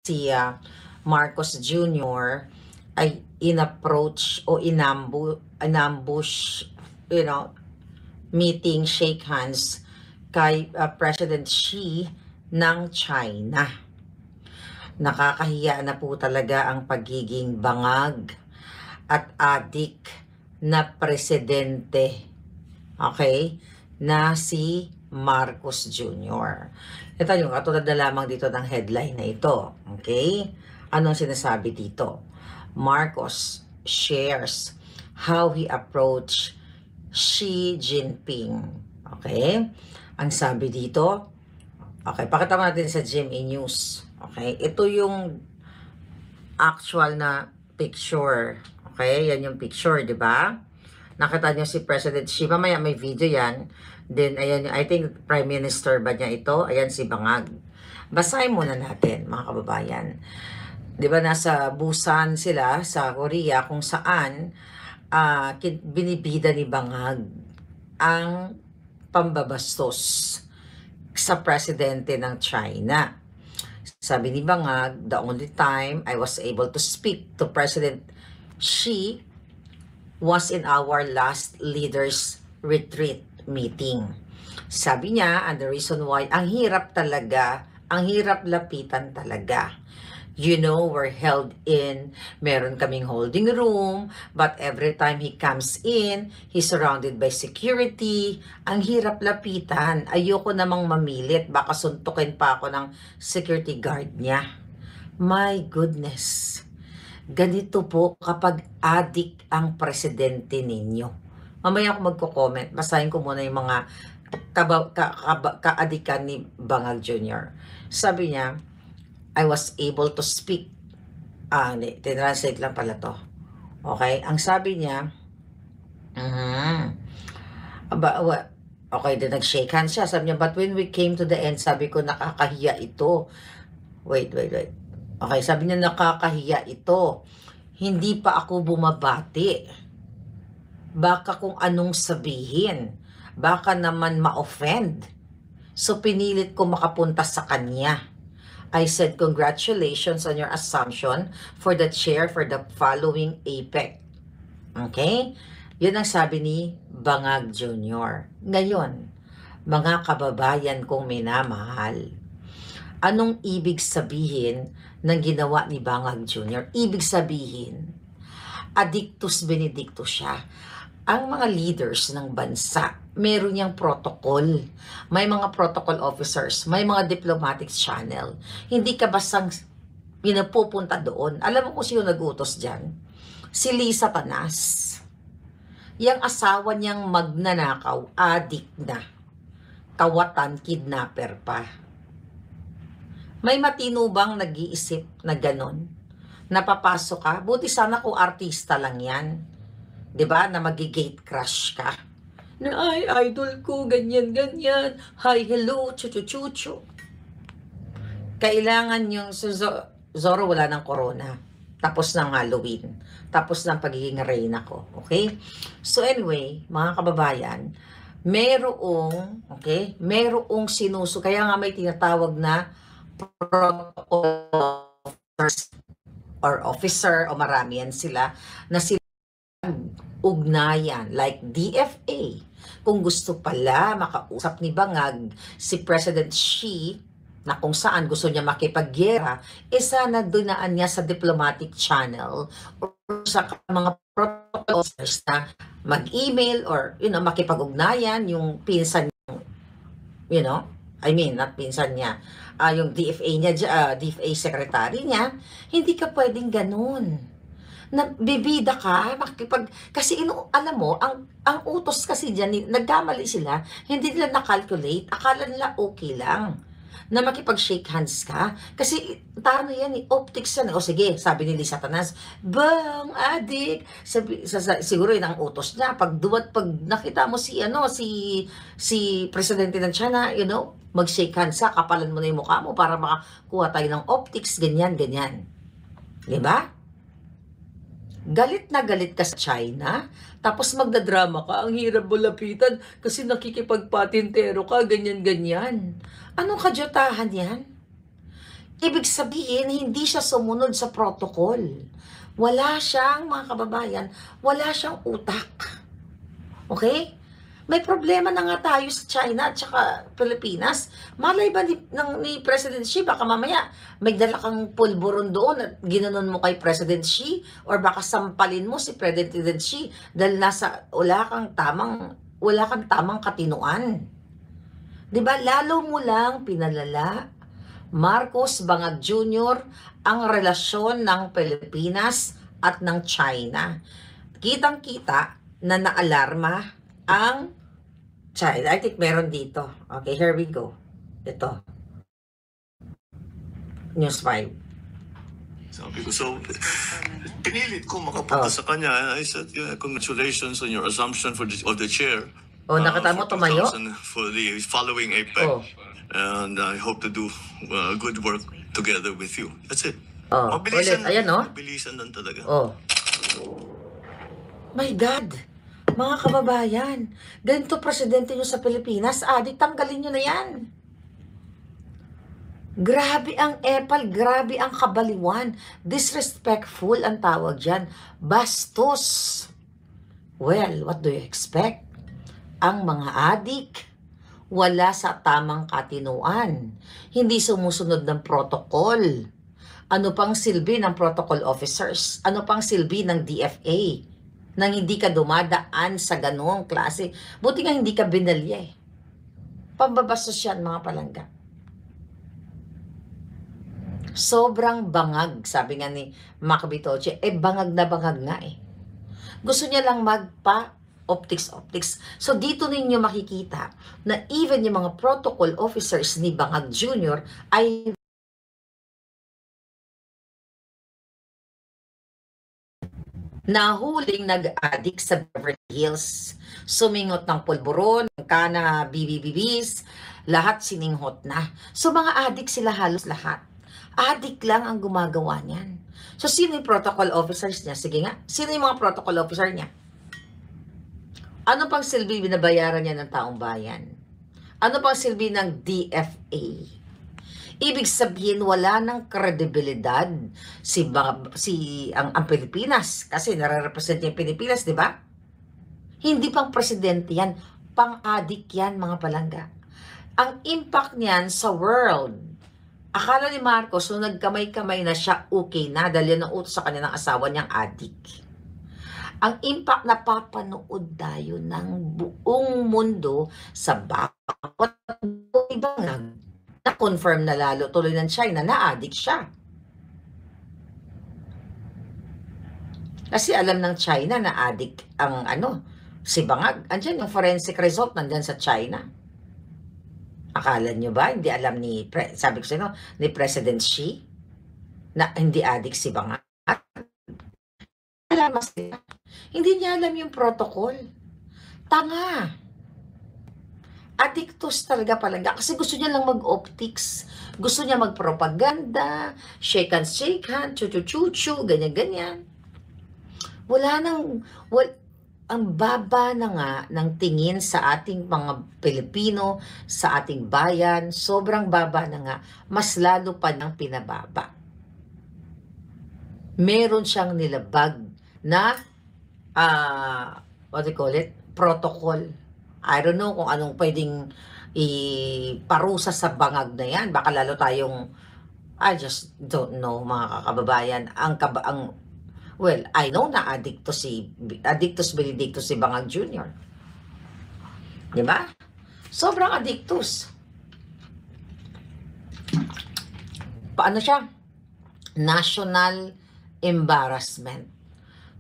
si Marcos Jr. ay inapproach o inambush, meeting, shake hands kay President Xi ng China. Nakakahiya na po talaga ang pagiging bangag at adik na presidente, okay, na si Marcos Jr. Ito yung katulad na lamang dito ng headline na ito, okay? Anong sinasabi dito? Marcos shares how he approached Xi Jinping, okay? Ang sabi dito, okay, pakita natin sa GMA News, okay? Ito yung actual na picture, okay? Yan yung picture, di ba? Nakita niyo si President Xi, mamaya may video yan. Then, ayan, I think Prime Minister ba niya ito? Ayan si Bangag. Basahin muna natin, mga kababayan. Di ba, nasa Busan sila, sa Korea, kung saan binibida ni Bangag ang pambabastos sa presidente ng China. Sabi ni Bangag, the only time I was able to speak to President Xi was in our last leaders retreat meeting. Sabi niya, and the reason why, ang hirap talaga, ang hirap lapitan talaga. You know, we're held in, meron kaming holding room, but every time he comes in, he's surrounded by security. Ang hirap lapitan. Ayoko namang mamilit, baka suntukin pa ako ng security guard niya. My goodness. Ganito po kapag adik ang presidente ninyo. Mamaya ako magko-comment, basahin ko muna yung mga kaadikan ni Bangag Jr. Sabi niya, I was able to speak. Tinranslate lang pala to. Okay? Ang sabi niya, okay, then nag-shake hands siya. Sabi niya, but when we came to the end, sabi ko, nakakahiya ito. Wait. Okay, sabi niya, nakakahiya ito. Hindi pa ako bumabati. Baka kung anong sabihin. Baka naman ma-offend. So, pinilit ko makapunta sa kanya. I said, congratulations on your assumption for the chair for the following APEC. Okay? Yun ang sabi ni Bangag Jr. Ngayon, mga kababayan kong minamahal, anong ibig sabihin ng ginawa ni Bangag Jr.? Ibig sabihin, addictus benedictus siya. Ang mga leaders ng bansa, meron niyang protocol. May mga protocol officers, may mga diplomatic channel. Hindi ka basang pinapupunta doon. Alam mo kung sino nag-utos dyan? Si Lisa Tanas. Yang asawa niyang magnanakaw, adik na. Kawatan, kidnapper pa. May matino bang nag-iisip na ganon? Napapasok ka? Buti sana kung artista lang yan. 'Di ba? Na magi-gate crush ka. Na ay, idol ko, ganyan. Hi, hello, chuchu. Kailangan yung Zorro wala ng corona. Tapos ng Halloween. Tapos ng pagiging reyna ko. Okay? So anyway, mga kababayan, merong sinuso. Kaya nga may tinatawag na protocol or officer o marami yan sila na sila ugnayan like DFA. Kung gusto pala makausap ni Bangag si President Xi na kung saan gusto niya makipaggera, sana dunaan niya sa diplomatic channel or sa mga protocol officers na mag-email or makipag-ugnayan yung pinsan not pinsan niya, yung DFA niya, DFA secretary niya. Hindi ka pwedeng ganun. Bibida ka, kasi alam mo, ang utos kasi dyan, nagkamali sila, hindi nila na-calculate, akala nila okay lang, na makipag-shake hands ka, kasi tano yan, optics yan, o sige, sabi ni Lisa Tanas, bang, adik, siguro yun ang utos niya, pag nakita mo si presidente ng China, mag-shake hands ka, kapalan mo na yung mukha mo, para makakuha tayo ng optics, ganyan, diba? Galit na galit ka sa China, tapos magdadrama ka, ang hirap mo lapitan kasi nakikipagpatintero ka, ganyan. Anong kadyotahan yan? Ibig sabihin, hindi siya sumunod sa protocol. Wala siyang, mga kababayan, wala siyang utak. Okay? May problema na nga tayo sa China at saka Pilipinas. Malay ba ni President Xi, baka mamaya may dala kang pulburon doon at ginanon mo kay President Xi, or baka sampalin mo si President Xi dahil wala kang tamang katinuan. 'Di ba? Lalo mo lang pinalala, Marcos Bangag Jr., ang relasyon ng Pilipinas at ng China. Kitang-kita na naalarma ang China. I think meron dito. Okay, here we go. Ito. News 5. Sabi ko, so, pinilit ko makapunta sa kanya. I said, yeah, congratulations on your assumption of the chair. Oh, nakita mo tumayo? For the following APEC. Oh. And I hope to do good work together with you. That's it. Oh, ulit. Ayan, oh. Mabilisan lang talaga. Oh. My God. Mga kababayan, ganito presidente nyo sa Pilipinas, tanggalin nyo na yan. Grabe ang epal, grabe ang kabaliwan. Disrespectful ang tawag dyan. Bastos. Well, what do you expect? Ang mga adik, wala sa tamang katinuan. Hindi sumusunod ng protocol. Ano pang silbi ng protocol officers? Ano pang silbi ng DFA? Nang hindi ka dumadaan sa ganoong klase. Buti nga hindi ka binalya eh. Pambabastos yan, mga palangga. Sobrang bangag, sabi nga ni Mac Bitoche, bangag na bangag nga eh. Gusto niya lang optics. So dito ninyo makikita na even yung mga protocol officers ni Bangag Jr. ay nahuling nag-addict sa Beverly Hills. Sumingot ng pulburon, kana, bibibibis, lahat sininghot na. So mga addict sila halos lahat. Addict lang ang gumagawa niyan. So sino yung protocol officers niya? Sige nga, sino yung mga protocol officer niya? Ano pang silbi binabayaran niya ng taong bayan? Ano pang silbi ng DFA? Ibig sabihin, wala ng kredibilidad ang Pilipinas. Kasi nare-represent yung Pilipinas, di ba? Hindi pang presidente yan. Pang-adik yan, mga palangga. Ang impact niyan sa world. Akala ni Marcos, nung nagkamay-kamay na siya, okay na. Dahil yan ang utos sa kanya ng asawa niyang adik. Ang impact na papanood tayo ng buong mundo sa bawat ibang na-confirm na lalo tuloy ng China na addict siya. Kasi alam ng China na addict ang si Bangag. Andyan yung forensic result nandyan sa China. Akala nyo ba? Hindi alam sabi ko sa inyo, ni President Xi na hindi addict si Bangag. Alam sila. Hindi niya alam yung protocol. Tanga. Addictus talaga palangga. Kasi gusto niya lang mag-optics. Gusto niya magpropaganda, shake hand, chuchu-chuchu, ganyan-ganyan. Ang baba na nga ng tingin sa ating mga Pilipino, sa ating bayan, sobrang baba na nga, mas lalo pa niyang pinababa. Meron siyang nilabag na, what do you call it? Protocol. I don't know kung anong pwedeng iparusa sa bangag na yan. Baka lalo tayong, I just don't know, mga kababayan. Well, I know na Addictus Benedictus si Bangag Jr. Di ba? Sobrang addictus. Paano siya? National embarrassment.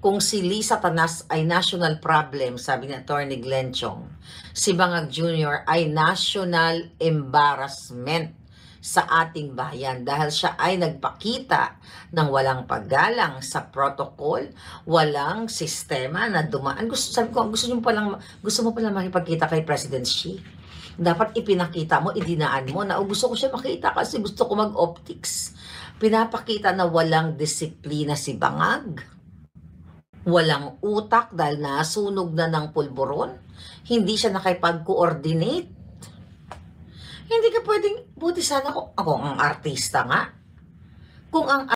Kung si Lisa Tanas ay national problem, sabi ni Attorney Glenn Chong, si Bangag Jr. ay national embarrassment sa ating bayan dahil siya ay nagpakita ng walang paggalang sa protocol, walang sistema na dumaan. Gusto mo palang makipagkita kay President Xi. Dapat ipinakita mo, idinaan mo na gusto ko siya makita kasi gusto ko mag-optics. Pinapakita na walang disiplina si Bangag. Walang utak dahil nasunog na ng pulburon. Hindi siya nakipag-coordinate. Hindi ka pwedeng, buti sana ako ang artista nga. kung ang